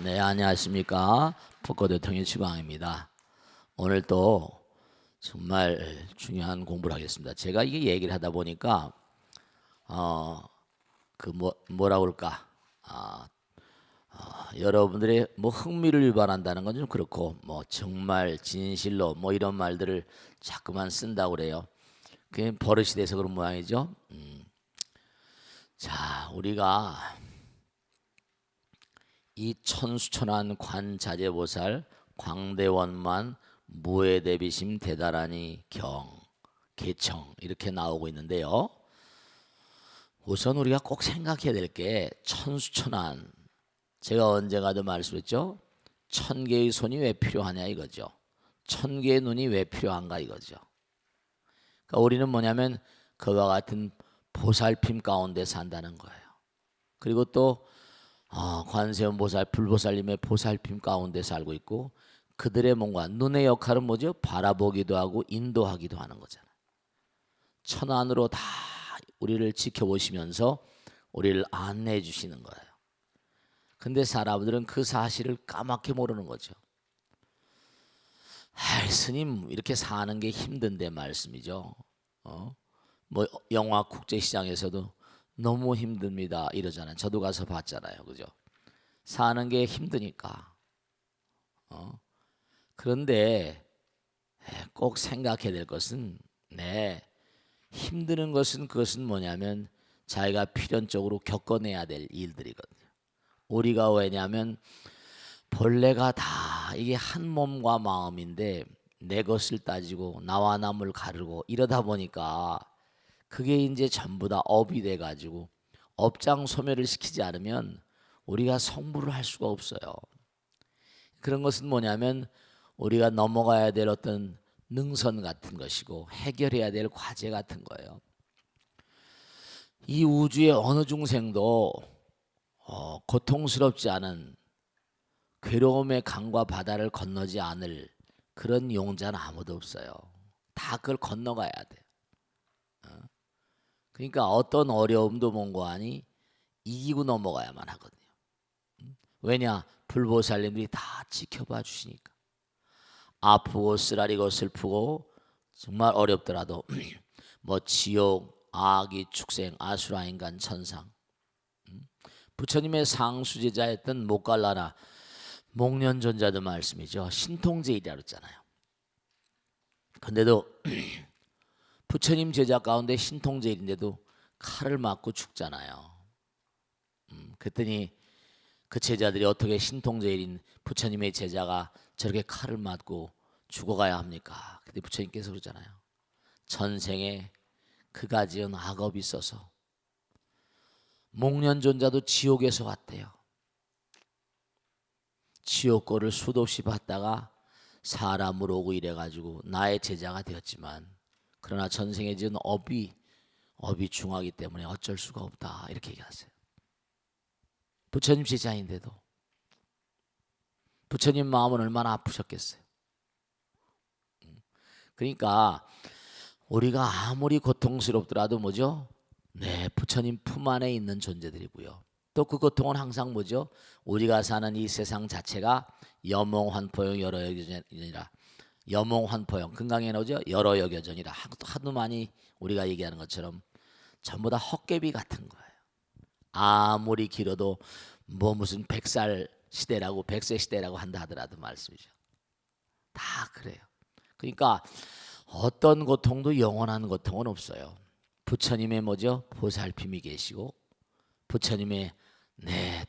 네, 안녕하십니까. 북고대통령 최광입니다. 오늘 또 정말 중요한 공부를 하겠습니다. 제가 이게 얘기를 하다 보니까 뭐라 그럴까? 여러분들의 뭐 흥미를 유발한다는 건 좀 그렇고, 뭐 정말 진실로 뭐 이런 말들을 자꾸만 쓴다고 그래요. 그게 버릇이 돼서 그런 모양이죠. 자, 우리가 이 천수천한 관자재보살 광대원만 무해대비심 대다라니 경 개청 이렇게 나오고 있는데요. 우선 우리가 꼭 생각해야 될 게 천수천한, 제가 언젠가도 말씀했죠. 천 개의 손이 왜 필요하냐 이거죠. 천 개의 눈이 왜 필요한가 이거죠. 그러니까 우리는 뭐냐면 그와 같은 보살핌 가운데 산다는 거예요. 그리고 또 관세음 보살, 불보살님의 보살핌 가운데 살고 있고, 그들의 뭔가 눈의 역할은 뭐죠? 바라보기도 하고 인도하기도 하는 거잖아요. 천안으로 다 우리를 지켜보시면서 우리를 안내해 주시는 거예요. 근데 사람들은 그 사실을 까맣게 모르는 거죠. 스님 이렇게 사는 게 힘든데 말씀이죠. 뭐 영화 국제시장에서도 너무 힘듭니다 이러잖아요. 저도 가서 봤잖아요. 그죠? 사는 게 힘드니까. 그런데 꼭 생각해야 될 것은, 힘드는 것은 그것은 뭐냐면 자기가 필연적으로 겪어내야 될 일들이거든요. 우리가 왜냐하면 본래가 다 이게 한 몸과 마음인데 내 것을 따지고 나와 남을 가르고 이러다 보니까 그게 이제 전부 다 업이 돼 가지고 업장 소멸을 시키지 않으면 우리가 성불을 할 수가 없어요. 그런 것은 뭐냐면 우리가 넘어가야 될 어떤 능선 같은 것이고 해결해야 될 과제 같은 거예요. 이 우주의 어느 중생도 고통스럽지 않은 괴로움의 강과 바다를 건너지 않을 그런 용자는 아무도 없어요. 다 그걸 건너가야 돼. 그러니까 어떤 어려움도 뭔고하니 이기고 넘어가야만 하거든요. 왜냐? 불보살님들이 다 지켜봐 주시니까. 아프고 쓰라리고 슬프고 정말 어렵더라도 뭐 지옥, 악이, 축생, 아수라, 인간, 천상, 부처님의 상수제자였던 목갈라나 목련존자도 말씀이죠. 신통제일이라고 했잖아요. 근데도 부처님 제자 가운데 신통제일인데도 칼을 맞고 죽잖아요. 그랬더니 그 제자들이 어떻게 신통제일인 부처님의 제자가 저렇게 칼을 맞고 죽어가야 합니까? 근데 부처님께서 그러잖아요. 전생에 그가 지은 악업이 있어서 목련존자도 지옥에서 왔대요. 지옥고를 수도 없이 받다가 사람으로 오고 이래가지고 나의 제자가 되었지만, 그러나 전생에 지은 업이 중하기 때문에 어쩔 수가 없다 이렇게 얘기하세요. 부처님 제자인데도 부처님 마음은 얼마나 아프셨겠어요. 그러니까 우리가 아무리 고통스럽더라도 뭐죠? 부처님 품 안에 있는 존재들이고요. 또 그 고통은 항상 뭐죠? 우리가 사는 이 세상 자체가 여몽환포용 여러여겨전이라, 여몽환포용 금강에 나오죠? 여러여겨전이라 하도 많이 우리가 얘기하는 것처럼 전부 다 헛개비 같은 거예요. 아무리 길어도 뭐 무슨 100살 시대라고 100세 시대라고 한다 하더라도 말씀이죠. 다 그래요. 그러니까 어떤 고통도 영원한 고통은 없어요. 부처님의 뭐죠? 보살핌이 계시고 부처님의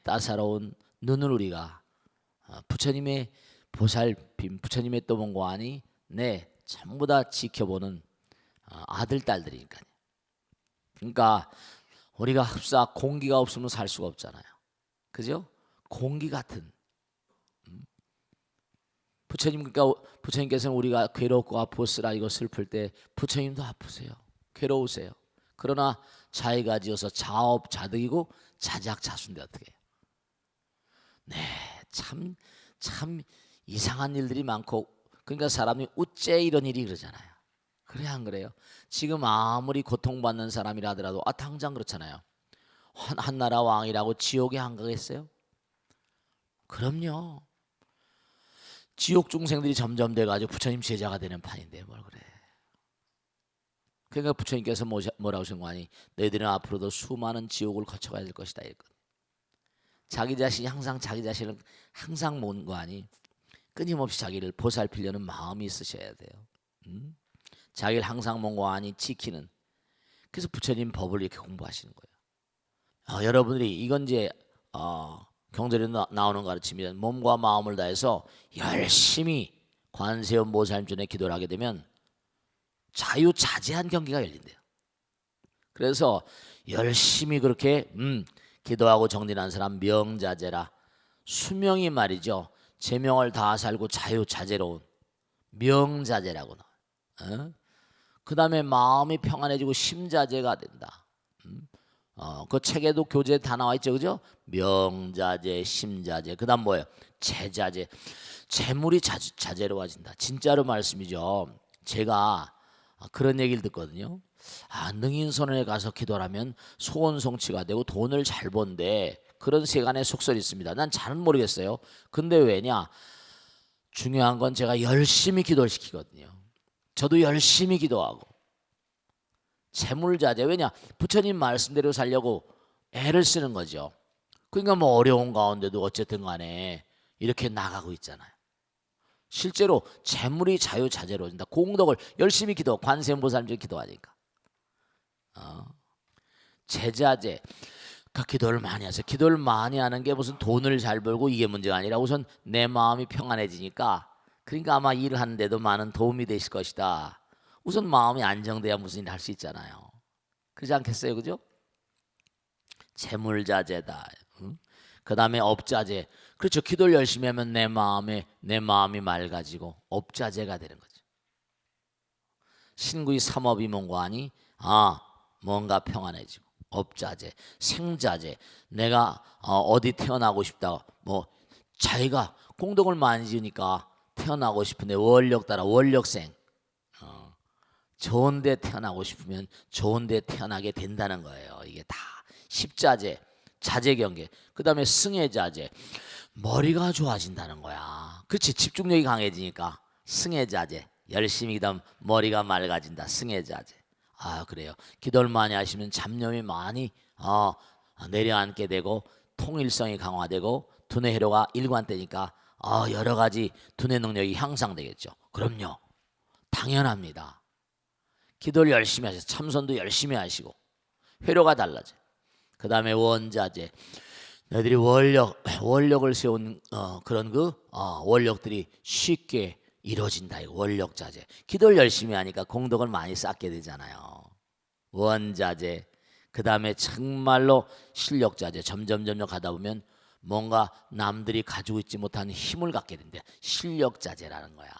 따사로운 눈을 우리가 부처님의 보살핌, 부처님의 또 뭔가 아니 전부 다 지켜보는 아들 딸들이니까요. 그러니까 우리가 흡사 공기가 없으면 살 수가 없잖아요. 그죠? 공기 같은 부처님, 그러니까 부처님께서는 우리가 괴롭고 아프고 쓰라리고 슬플 때 부처님도 아프세요. 괴로우세요. 그러나 자기가 지어서 자업자득이고 자작자수인데 어떻게 해요? 참 이상한 일들이 많고, 그러니까 사람이 어째 이런 일이 그러잖아요. 그래 안 그래요? 지금 아무리 고통받는 사람이라 하더라도 당장 그렇잖아요. 한나라 왕이라고 지옥에 안 가겠어요? 그럼요. 지옥 중생들이 점점 돼가지고 부처님 제자가 되는 판인데 뭘 그래. 그러니까 부처님께서 뭐라고 하신 거 아니? 너희들은 앞으로도 수많은 지옥을 거쳐가야 될 것이다. 이랬거든. 자기 자신이 항상 자기 자신을 항상 모은 거 아니? 끊임없이 자기를 보살피려는 마음이 있으셔야 돼요. 자기를 항상 모은 거 아니? 지키는. 그래서 부처님 법을 이렇게 공부하시는 거예요. 여러분들이 이건 이제 경전에 나오는 가르침이든 몸과 마음을 다해서 열심히 관세음 보살님 전에 기도를 하게 되면 자유자재한 경기가 열린대요. 그래서 열심히 그렇게 기도하고 정진한 사람 명자재라. 수명이 말이죠. 제명을 다 살고 자유자재로운 명자재라고 나와요. 그 다음에 마음이 평안해지고 심자재가 된다. 그 책에도 교재 다 나와 있죠, 그죠? 명자재, 심자재. 그 다음 뭐예요? 재자재. 재물이 자재로워진다. 진짜로 말씀이죠. 제가 그런 얘기를 듣거든요. 능인선원에 가서 기도를 하면 소원성취가 되고 돈을 잘 번데 그런 세간의 속설이 있습니다. 난 잘은 모르겠어요. 근데 왜냐? 중요한 건 제가 열심히 기도를 시키거든요. 저도 열심히 기도하고 재물자재. 왜냐? 부처님 말씀대로 살려고 애를 쓰는 거죠. 그러니까 뭐 어려운 가운데도 어쨌든 간에 이렇게 나가고 있잖아요. 실제로 재물이 자유자재로워진다. 공덕을 열심히 관세음보살님 기도하니까. 제자재. 그 기도를 많이 하세요. 기도를 많이 하는 게 무슨 돈을 잘 벌고 이게 문제가 아니라 우선 내 마음이 평안해지니까, 그러니까 아마 일을 하는데도 많은 도움이 되실 것이다. 우선 마음이 안정돼야 무슨 일을 할 수 있잖아요. 그렇지 않겠어요, 그죠? 재물자재다. 그 다음에 업자재. 그렇죠. 기도를 열심히 하면 내 마음이 맑아지고 업자재가 되는 거죠. 신구이 삼업이몽관이 뭔가 평안해지고 업자재, 생자재. 내가 어디 태어나고 싶다. 뭐 자기가 공덕을 많이 지으니까 태어나고 싶은데 원력 따라 원력생. 좋은 데 태어나고 싶으면 좋은 데 태어나게 된다는 거예요. 이게 다 십자재, 자재경계. 그 다음에 승해자재. 머리가 좋아진다는 거야. 그렇지. 집중력이 강해지니까 승해자재. 열심히 기도하면 머리가 맑아진다. 승해자재. 그래요. 기도를 많이 하시면 잡념이 많이 내려앉게 되고 통일성이 강화되고 두뇌 회로가 일관되니까 여러 가지 두뇌 능력이 향상되겠죠. 그럼요. 당연합니다. 기도를 열심히 하셔서 참선도 열심히 하시고 회로가 달라져요. 그 다음에 원자재. 너희들이 원력을 세운 그런 원력들이 쉽게 이루어진다. 이거 원력자재. 기도를 열심히 하니까 공덕을 많이 쌓게 되잖아요. 원자재. 그 다음에 정말로 실력자재. 점점 가다 보면 뭔가 남들이 가지고 있지 못한 힘을 갖게 된대. 실력자재라는 거야.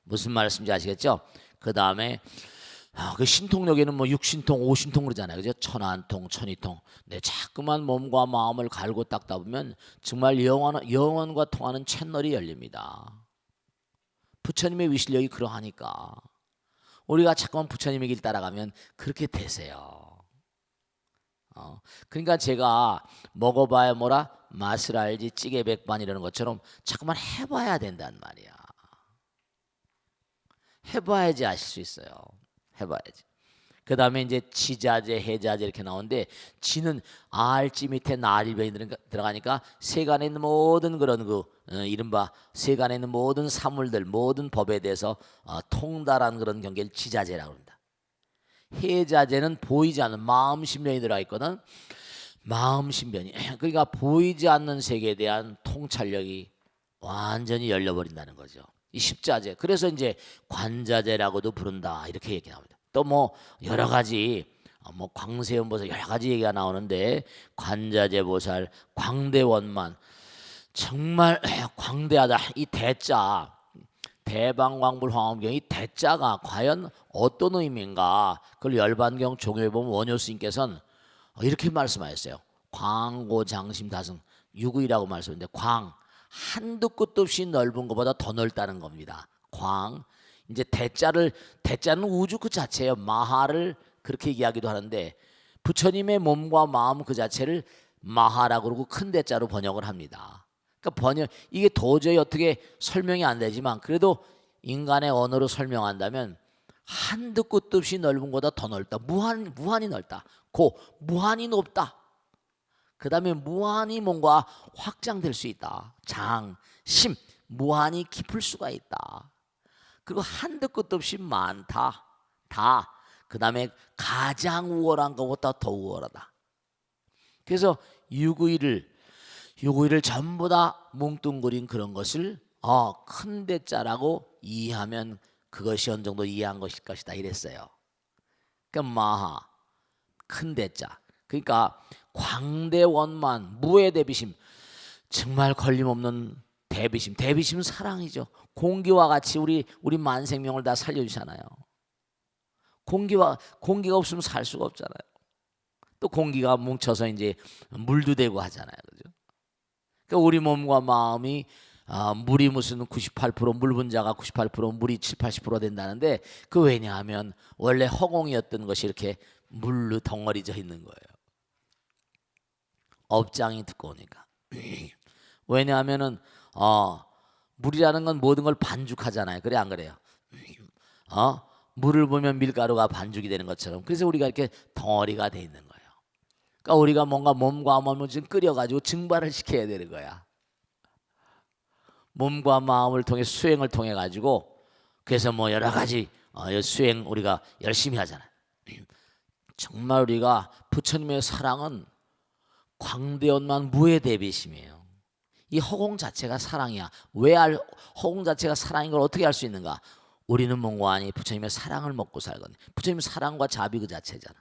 무슨 말씀인지 아시겠죠? 그 다음에 그 신통력에는 뭐 육신통, 오신통 그러잖아요. 그죠? 천안통, 천이통. 네, 자꾸만 몸과 마음을 갈고 닦다 보면 정말 영원과 통하는 채널이 열립니다. 부처님의 위실력이 그러하니까 우리가 자꾸만 부처님의 길 따라가면 그렇게 되세요. 그러니까 제가 먹어봐야 뭐라 맛을 알지 찌개 백반 이러는 것처럼 자꾸만 해봐야 된단 말이야. 해봐야지 아실 수 있어요. 해봐야지. 그 다음에 이제 지자재, 해자재 이렇게 나오는데, 지는 알지 밑에 나일병이 들어가니까 세간에 있는 모든 그런 이른바 세간에 있는 모든 사물들, 모든 법에 대해서 통달한 그런 경계를 지자재라고 합니다. 해자재는 보이지 않는 마음 신변이 들어가 있거든. 마음 신변이. 그러니까 보이지 않는 세계에 대한 통찰력이 완전히 열려버린다는 거죠. 이 십자재. 그래서 이제 관자재라고도 부른다. 이렇게 얘기 나옵니다. 또 뭐 여러 가지 뭐 광세음보살 여러 가지 얘기가 나오는데, 관자재 보살, 광대원만. 정말 광대하다. 이 대자, 대방광불 황엄경, 이 대자가 과연 어떤 의미인가? 그걸 열반경 종요에 보면 원효 스님께서는 이렇게 말씀하셨어요. 광고장심다승 유구이라고 말씀했는데, 광 한두 끝도 없이 넓은 것보다 더 넓다는 겁니다. 광. 이제 대자는 우주 그 자체예요. 마하를 그렇게 이야기도 하는데, 부처님의 몸과 마음 그 자체를 마하라고 그러고 큰 대자로 번역을 합니다. 그러니까 이게 도저히 어떻게 설명이 안 되지만 그래도 인간의 언어로 설명한다면 한도 끝도 없이 넓은 것보다 더 넓다. 무한히 넓다. 무한히 높다. 그 다음에 무한히 뭔가 확장될 수 있다. 심, 무한히 깊을 수가 있다. 그리고 한도 끝도 없이 많다. 그 다음에 가장 우월한 것보다 더 우월하다. 그래서 유구이를 전부 다 뭉뚱그린 그런 것을 큰 대자라고 이해하면 그것이 어느 정도 이해한 것일 것이다 이랬어요. 그러니까 마하, 큰 대자. 그러니까 광대원만, 무의 대비심, 정말 걸림없는 대비심. 대비심은 사랑이죠. 공기와 같이 우리 만생명을 다 살려주잖아요. 공기가 없으면 살 수가 없잖아요. 또 공기가 뭉쳐서 이제 물도 되고 하잖아요, 그죠? 그러니까 우리 몸과 마음이 물이 무슨 98% 물 분자가 98% 물이 70-80% 된다는데 그 왜냐하면 원래 허공이었던 것이 이렇게 물로 덩어리져 있는 거예요. 업장이 두꺼우니까. 왜냐하면은 물이라는 건 모든 걸 반죽하잖아요. 그래 안 그래요? 물을 보면 밀가루가 반죽이 되는 것처럼 그래서 우리가 이렇게 덩어리가 돼 있는 거예요. 그러니까 우리가 뭔가 몸과 마음을 좀 끓여가지고 증발을 시켜야 되는 거야. 몸과 마음을 통해 수행을 통해 가지고 그래서 뭐 여러 가지 수행 우리가 열심히 하잖아요. 정말 우리가 부처님의 사랑은 광대원만 무의 대비심이에요. 이 허공 자체가 사랑이야. 허공 자체가 사랑인 걸 어떻게 알 수 있는가? 우리는 몽고하니 부처님의 사랑을 먹고 살거든. 부처님의 사랑과 자비 그 자체잖아.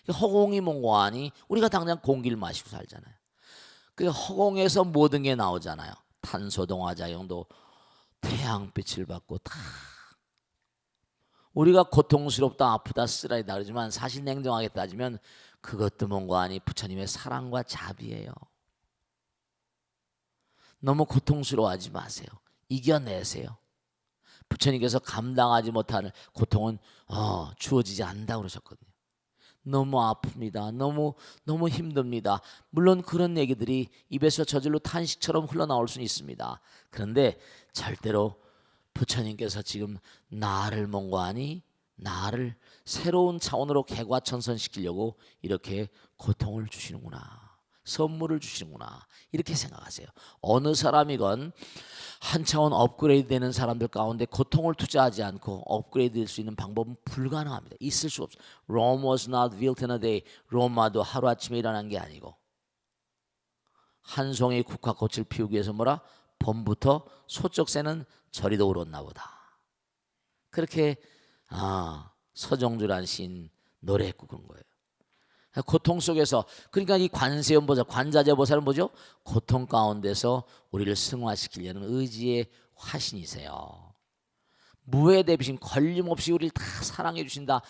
허공이 몽고하니 우리가 당장 공기를 마시고 살잖아요. 그 허공에서 모든 게 나오잖아요. 탄소, 동화작용도 태양빛을 받고 다 우리가 고통스럽다, 아프다, 쓰라리다 그러지만 사실 냉정하게 따지면 그것도 몽고하니 부처님의 사랑과 자비예요. 너무 고통스러워하지 마세요. 이겨내세요. 부처님께서 감당하지 못하는 고통은 주어지지 않는다고 그러셨거든요. 너무 아픕니다. 너무 힘듭니다. 물론 그런 얘기들이 입에서 저절로 탄식처럼 흘러나올 수는 있습니다. 그런데 절대로 부처님께서 지금 나를 몽고하니 나를 새로운 차원으로 개과천선시키려고 이렇게 고통을 주시는구나. 선물을 주시는구나. 이렇게 생각하세요. 어느 사람이건 한 차원 업그레이드 되는 사람들 가운데 고통을 투자하지 않고 업그레이드 될 수 있는 방법은 불가능합니다. 있을 수 없어요. Rome was not built in a day. 로마도 하루아침에 일어난 게 아니고 한 송이 국화꽃을 피우기 위해서 뭐라? 봄부터 소쩍새는 저리도 울었나 보다. 그렇게 서정주란 시인 노래했고 그런 거예요. 고통 속에서 그러니까 이 관세음보살, 관자재보살은 뭐죠? 고통 가운데서 우리를 승화시키려는 의지의 화신이세요. 무의 대비심 걸림없이 우리를 다 사랑해 주신다.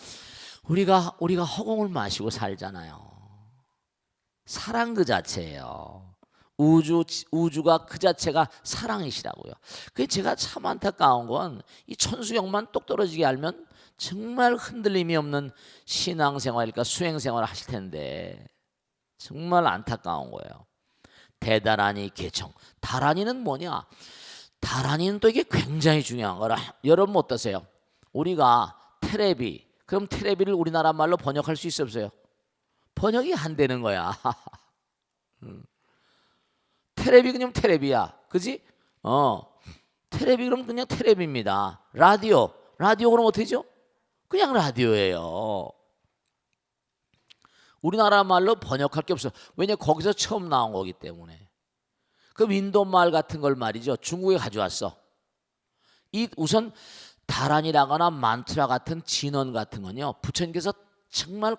우리가 허공을 마시고 살잖아요. 사랑 그 자체예요. 우주가 그 자체가 사랑이시라고요. 그게 제가 참 안타까운 건 이 천수경만 똑 떨어지게 알면 정말 흔들림이 없는 신앙생활일까 수행생활을 하실 텐데 정말 안타까운 거예요. 대다라니 개청. 다라니는 뭐냐? 다라니는 또 이게 굉장히 중요한 거라. 여러분 어떠세요? 우리가 테레비, 그럼 테레비를 우리나라 말로 번역할 수 있어 없어요? 번역이 안 되는 거야. 테레비 그냥 테레비야. 그지? 테레비 그럼 그냥 테레비입니다. 라디오 그럼 어떻게 되죠? 그냥 라디오예요. 우리나라 말로 번역할 게 없어. 왜냐 거기서 처음 나온 거기 때문에. 그 인도말 같은 걸 말이죠. 중국에 가져왔어. 우선 다란이라거나 만트라 같은 진언 같은 건요. 부처님께서 정말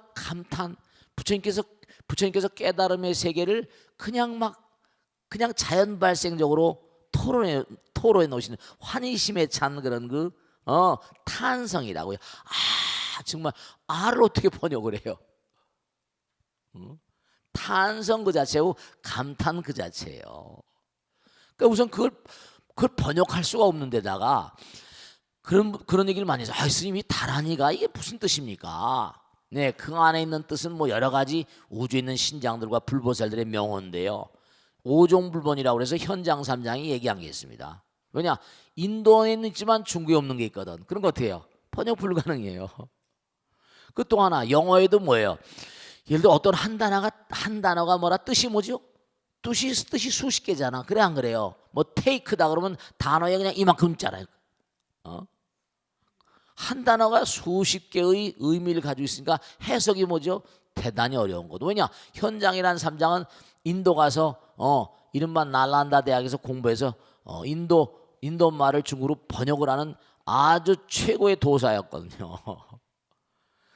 부처님께서 깨달음의 세계를 그냥 자연 발생적으로 토로해 놓으시는 환희심에 찬 그런 탄성이라고요. 정말 아를 어떻게 번역을 해요? 탄성 그 자체고 감탄 그 자체예요. 그러니까 우선 그걸 번역할 수가 없는 데다가 그런 얘기를 많이 해서 스님이 다란이가 이게 무슨 뜻입니까? 네, 그 안에 있는 뜻은 뭐 여러 가지 우주에 있는 신장들과 불보살들의 명호인데요. 오종불본이라고 해서 현장 3장이 얘기한 게 있습니다. 왜냐? 인도에는 있지만 중국에 없는 게 있거든. 그런 거 어떻게 해요? 번역 불가능해요. 그 또 하나 영어에도 뭐예요? 예를 들어 어떤 한 단어가 뭐라 뜻이 뭐죠? 뜻이 수십 개잖아. 그래 안 그래요? 뭐 테이크다 그러면 단어에 그냥 이만큼 있잖아요. 한 단어가 수십 개의 의미를 가지고 있으니까 해석이 뭐죠? 대단히 어려운 거죠. 왜냐? 현장이라는 3장은 인도 가서 이른바 날란다 대학에서 공부해서 인도 말을 중국으로 번역을 하는 아주 최고의 도사였거든요.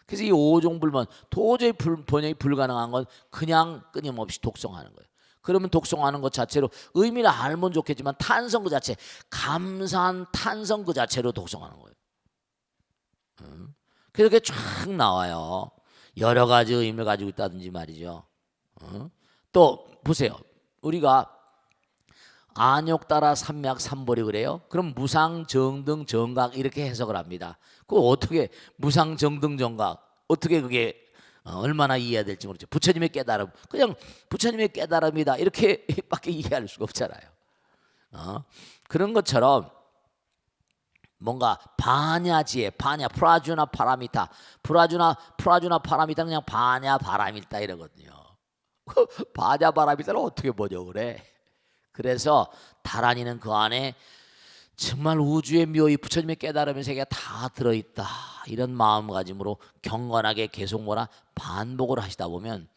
그래서 이 오종불본 도저히 번역이 불가능한 건 그냥 끊임없이 독송하는 거예요. 그러면 독송하는 것 자체로 의미를 알면 좋겠지만 탄성 그 자체, 감사한 탄성 그 자체로 독송하는 거예요. 그래서 그게 쫙 나와요. 여러 가지 의미를 가지고 있다든지 말이죠. 또 보세요. 우리가 안욕 따라 삼약 삼보리 그래요. 그럼 무상 정등 정각 이렇게 해석을 합니다. 그 어떻게 무상 정등 정각 어떻게 그게 얼마나 이해해야 될지 모르죠. 부처님의 깨달음 그냥 부처님의 깨달음이다 이렇게밖에 이해할 수가 없잖아요. 그런 것처럼 뭔가 바냐지에 바냐 프라주나 파라미타 프라주나 파라미타 그냥 바냐 바라미타 이러거든요. 바냐 바라미타를 어떻게 번역을 해? 그래서 다란이는 그 안에 정말 우주의 묘의 부처님의 깨달음의 세계가 다 들어있다 이런 마음가짐으로 경건하게 계속 뭐라 반복을 하시다 보면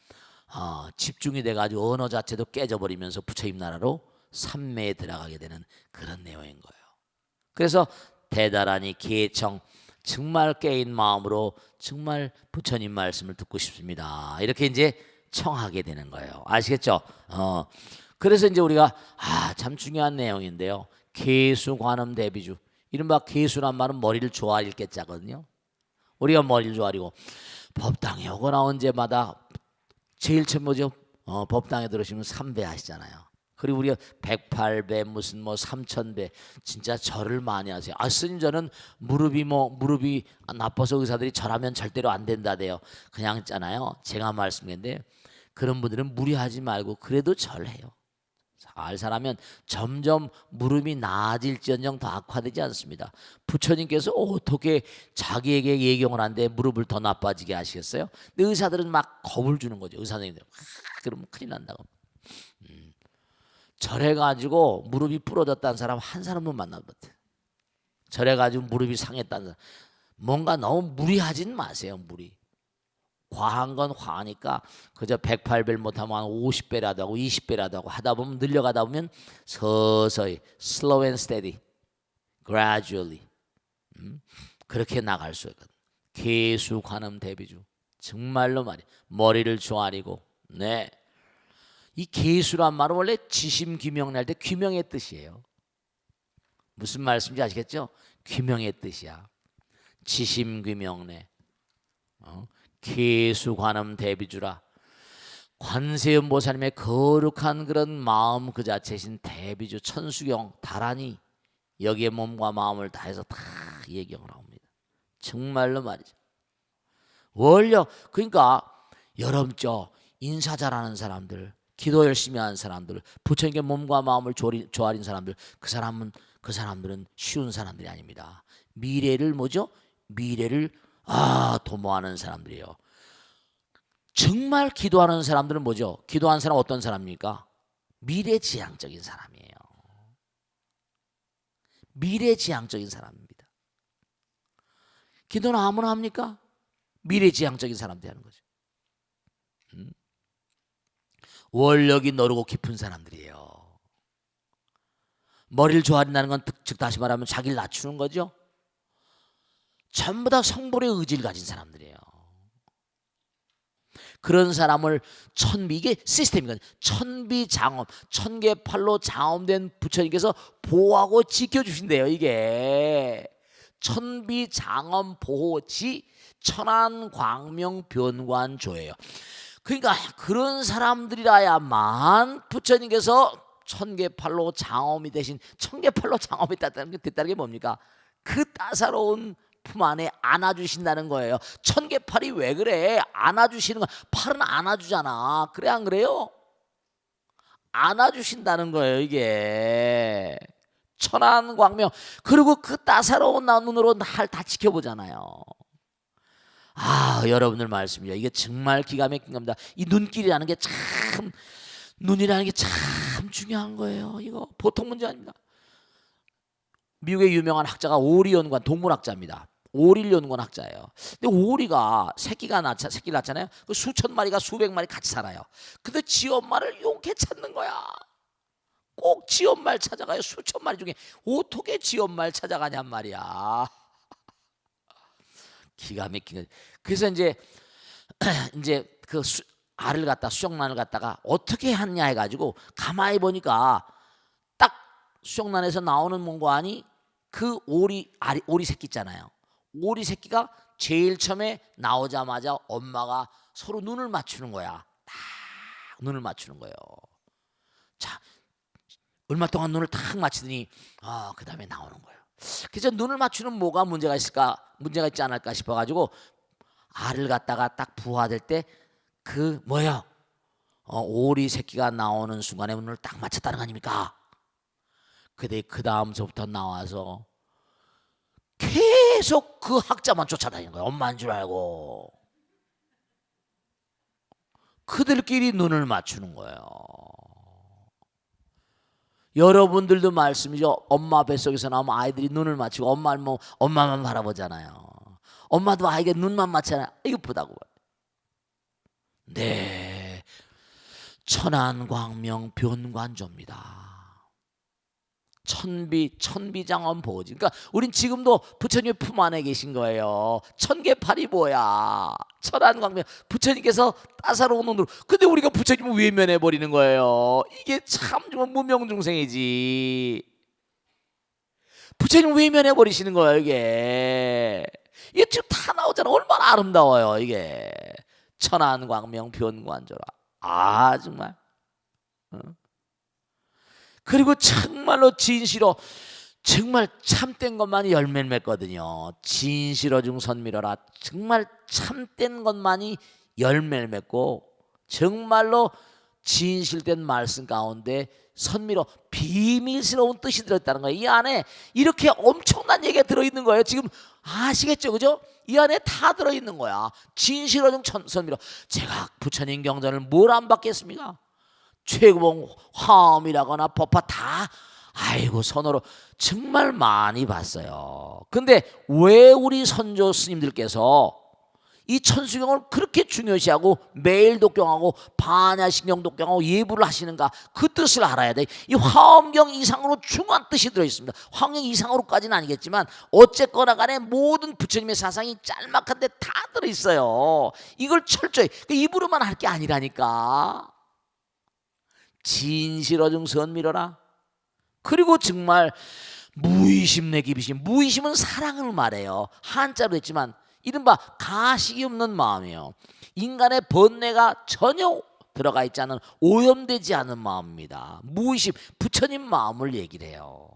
집중이 돼가지고 언어 자체도 깨져버리면서 부처님 나라로 삼매에 들어가게 되는 그런 내용인 거예요. 그래서 대다란이 계청 정말 깨인 마음으로 정말 부처님 말씀을 듣고 싶습니다 이렇게 이제 청하게 되는 거예요. 아시겠죠? 그래서 이제 우리가 참 중요한 내용인데요. 계수관음 대비주 이른바 계수란 말은 머리를 조아릴 깨자거든요. 우리가 머리를 조아리고 법당에 오거나 언제마다 제일 처음 뭐죠? 법당에 들어오시면 3배 하시잖아요. 그리고 우리가 108배 무슨 뭐 3000배 진짜 절을 많이 하세요. 스님 저는 무릎이 나빠서 의사들이 절하면 절대로 안 된다대요. 그냥 있잖아요. 제가 말씀했는데 그런 분들은 무리하지 말고 그래도 절해요. 살살하면 점점 무릎이 나아질지언정 더 악화되지 않습니다. 부처님께서 어떻게 자기에게 예경을 하는데 무릎을 더 나빠지게 하시겠어요? 근데 의사들은 막 겁을 주는 거죠. 의사 선생님들 그러면 큰일 난다고. 절해가지고 무릎이 부러졌다는 사람 한 사람도 만나는 것 같아요. 절해가지고 무릎이 상했다는 사람 뭔가 너무 무리하진 마세요. 과한 건 과하니까 그저 108배를 못하면 한 50배라도 하고 20배라도 하고 하다 보면 늘려가다 보면 서서히 slow and steady, gradually 그렇게 나갈 수 있거든. 계수관음 대비주 정말로 말이야. 머리를 조아리고 네. 이 계수란 말은 원래 지심귀명날 때 귀명의 뜻이에요. 무슨 말씀인지 아시겠죠? 귀명의 뜻이야. 지심귀명내 계수관음 대비주라 관세음보살님의 거룩한 그런 마음 그 자체신 대비주 천수경 다란이 여기에 몸과 마음을 다해서 다 예경을 합니다. 정말로 말이죠. 원력 그러니까 여러분죠 인사 잘하는 사람들 기도 열심히 하는 사람들 부처님께 몸과 마음을 조아린 사람들 그 사람들은 쉬운 사람들이 아닙니다. 미래를 뭐죠? 미래를 도모하는 사람들이에요. 정말 기도하는 사람들은 뭐죠? 기도하는 사람 어떤 사람입니까? 미래지향적인 사람이에요. 미래지향적인 사람입니다. 기도는 아무나 합니까? 미래지향적인 사람들이 하는 거죠. 원력이 너르고 깊은 사람들이에요. 머리를 조아린다는 건 즉 다시 말하면 자기를 낮추는 거죠. 전부 다 성불의 의지를 가진 사람들이에요. 그런 사람을 이게 시스템이거든요. 천비장엄, 천개팔로 장엄된 부처님께서 보호하고 지켜주신대요. 이게 천비장엄 보호지 천안광명변관조예요. 그러니까 그런 사람들이라야만 부처님께서 천개팔로 장엄이 대신 천개팔로 장엄이 됐다는 게 뭡니까? 그 따사로운 품 안에 안아주신다는 거예요. 천계팔이 왜 그래? 안아주시는 거. 팔은 안아주잖아. 그래 안 그래요? 안아주신다는 거예요. 이게 천안광명. 그리고 그 따사로운 눈으로 날 다 지켜보잖아요. 여러분들 말씀이요. 이게 정말 기가 막힌 겁니다. 이 눈길이라는 게 참, 눈이라는 게 참 중요한 거예요. 이거 보통 문제 아닙니다. 미국의 유명한 학자가 오리 연구원, 동물학자입니다. 오리를 연구한 학자예요. 근데 오리가 새끼를 낳잖아요. 그 수천 마리가 수백 마리 같이 살아요. 근데 지 엄마를 용케 찾는 거야. 꼭 지 엄마를 찾아가요. 수천 마리 중에 어떻게 지 엄마를 찾아가냔 말이야. 기가 막힌 거지. 그래서 이제 그 알을 갖다 수정란을 갖다가 어떻게 하냐 해가지고 가만히 보니까 딱 수정란에서 나오는 문관이 그 오리 새끼 있잖아요. 오리 새끼가 제일 처음에 나오자마자 엄마가 서로 눈을 맞추는 거야. 딱 눈을 맞추는 거예요. 자, 얼마 동안 눈을 탁 맞추더니 그 다음에 나오는 거예요. 그래서 눈을 맞추는 뭐가 문제가 있지 않을까 싶어가지고 알을 갖다가 딱 부화될 때 그 뭐예요? 오리 새끼가 나오는 순간에 눈을 딱 맞췄다는 거 아닙니까? 근데 그 다음서부터 나와서 계속 그 학자만 쫓아다니는 거예요. 엄마인 줄 알고. 그들끼리 눈을 맞추는 거예요. 여러분들도 말씀이죠. 엄마 뱃속에서 나오면 아이들이 눈을 맞추고 엄마만 바라보잖아요. 엄마도 아이에게 눈만 맞잖아요. 이거 보다고. 네, 천안광명 변관조입니다. 천비장엄 보지. 그러니까 우린 지금도 부처님의 품 안에 계신 거예요. 천계팔이 뭐야? 천안광명. 부처님께서 따사로운 눈으로. 근데 우리가 부처님을 외면해 버리는 거예요. 이게 참 정말 무명중생이지. 부처님 외면해 버리시는 거예요. 이게 지금 다 나오잖아. 얼마나 아름다워요. 이게 천안광명 변관조라. 정말. 그리고 정말로 진실로 정말 참된 것만이 열매를 맺거든요. 진실어 중 선미러라. 정말 참된 것만이 열매를 맺고 정말로 진실된 말씀 가운데 선미로 비밀스러운 뜻이 들어있다는 거예요. 이 안에 이렇게 엄청난 얘기가 들어있는 거예요. 지금 아시겠죠? 그죠? 이 안에 다 들어있는 거야. 진실어 중 선미러. 제가 부처님 경전을 뭘 안 받겠습니까? 최고봉 화엄이라거나 법화 다 선호로 정말 많이 봤어요. 근데 왜 우리 선조 스님들께서 이 천수경을 그렇게 중요시하고 매일 독경하고 반야신경 독경하고 예불을 하시는가? 그 뜻을 알아야 돼. 이 화엄경 이상으로 중요한 뜻이 들어있습니다. 화엄경 이상으로까지는 아니겠지만 어쨌거나 간에 모든 부처님의 사상이 짤막한데 다 들어있어요. 이걸 철저히 입으로만 할 게 아니라니까. 진실어 중 선미러라. 그리고 정말 무의심 내 기비심. 무의심은 사랑을 말해요. 한자로 했지만 이른바 가식이 없는 마음이에요. 인간의 번뇌가 전혀 들어가 있지 않은 오염되지 않은 마음입니다. 무의심, 부처님 마음을 얘기를 해요.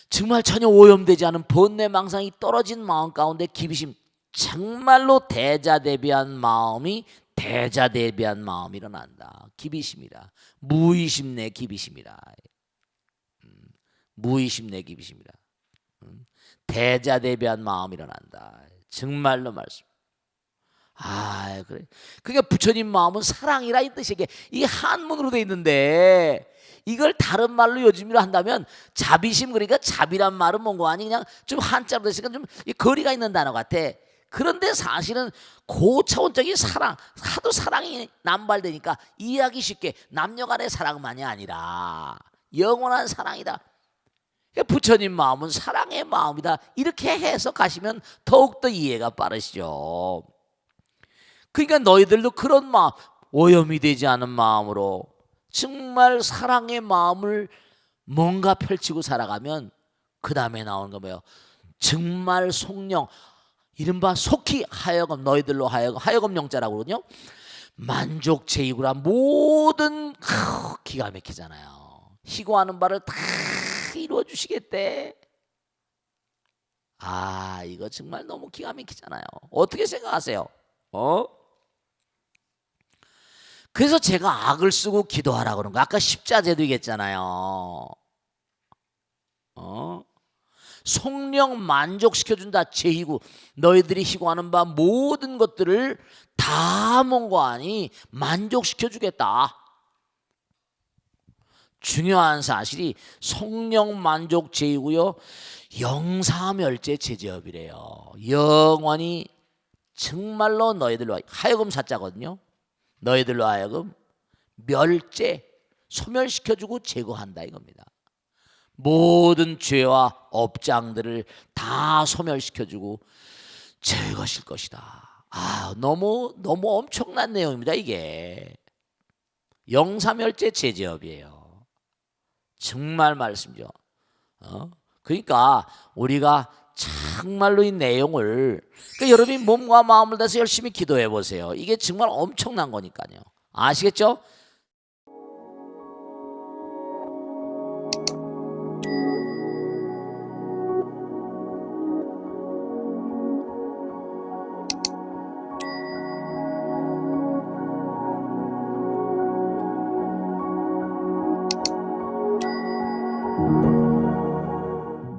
정말 전혀 오염되지 않은 번뇌 망상이 떨어진 마음 가운데 기비심, 정말로 대자대비한 마음이 대자대비한 마음이 일어난다. 기비심이라. 무의심 내 기비심이라. 무의심 내 기비심이라. 대자대비한 마음이 일어난다. 정말로 말씀. 그래. 그러니까 부처님 마음은 사랑이라 이 뜻이게. 이 한문으로 돼 있는데 이걸 다른 말로 요즘으로 한다면 자비심, 그러니까 자비란 말은 뭔가 아니 그냥 좀 한자로 됐으니까 좀 거리가 있는 단어 같아. 그런데 사실은 고차원적인 사랑, 하도 사랑이 남발되니까 이해하기 쉽게 남녀간의 사랑만이 아니라 영원한 사랑이다. 부처님 마음은 사랑의 마음이다. 이렇게 해석하시면 더욱더 이해가 빠르시죠. 그러니까 너희들도 그런 마음, 오염이 되지 않은 마음으로 정말 사랑의 마음을 뭔가 펼치고 살아가면 그 다음에 나오는 거 뭐예요? 정말 속령, 이른바 속히 하여금, 너희들로 하여금 영자라고 그러거든요. 만족제이구라. 모든 기가 막히잖아요. 희고하는 바를 다 이루어 주시겠대. 아, 이거 정말 너무 기가 막히잖아요. 어떻게 생각하세요? 어? 그래서 제가 악을 쓰고 기도하라 그런 거. 아까 십자제도 얘기했잖아요. 성령 만족시켜준다. 제2구 너희들이 희구하는 바 모든 것들을 다 뭔고하니 만족시켜주겠다. 중요한 사실이 성령 만족 제2구요 영사멸제 제제업이래요. 영원히 정말로 너희들로 하여금 사자거든요. 너희들로 하여금 멸제 소멸시켜주고 제거한다 이겁니다. 모든 죄와 업장들을 다 소멸시켜주고 제거하실 것이다. 아, 너무 엄청난 내용입니다. 이게 영사멸제 제제업이에요. 정말 말씀이죠. 그러니까 우리가 정말로 이 내용을 그러니까 여러분이 몸과 마음을 다해서 열심히 기도해 보세요. 이게 정말 엄청난 거니까요. 아시겠죠?